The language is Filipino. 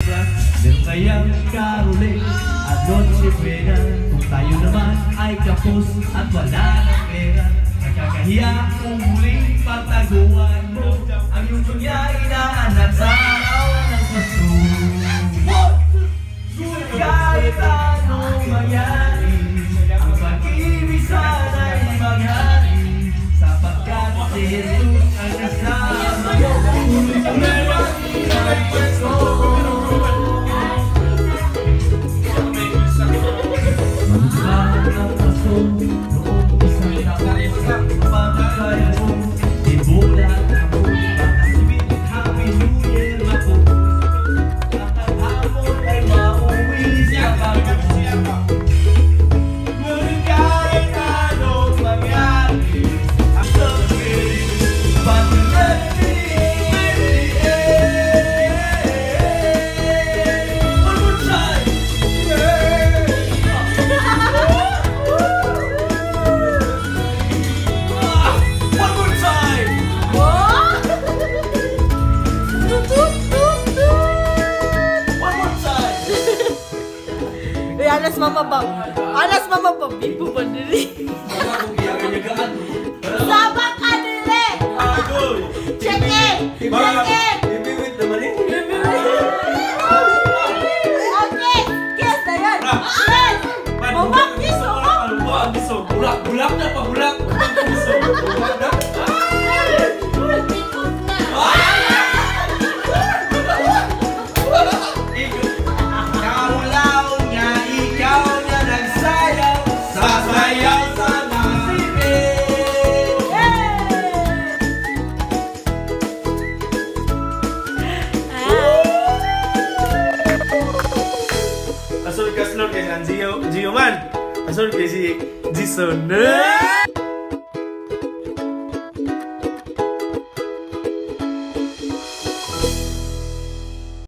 meron kayang Caroline at Noche Buena. Kung tayo naman ay kapos at wala ng pera, nakakahiya kung muling pagtaguan mo ang iyong kunyari na anak sa awan ng paso. Kahit anong mangyari, ang pag-ibig sana'y maghari, sapagkat si Jesus ang kasama mo. Meron ay paso. Mamuslan ang paso noong isang taon, pagkakaya mo, ibulat ako, makasibit, Happy New Year ako. Kapag hapon ay mauwi sa pagkakasama. Ngunit kahit anong mangyari, ang sabihin, pagkakasama. Alas mama ba? Bibo ba nili? Sabak ka nili! Check in! Check in! Bibibit naman eh. Okay! Kiss na yan! Kiss! Mabak kiss o! Bulak na pa, bulak! Bulak na? Asal ka slot kay Gio man. Asal kay si Jason.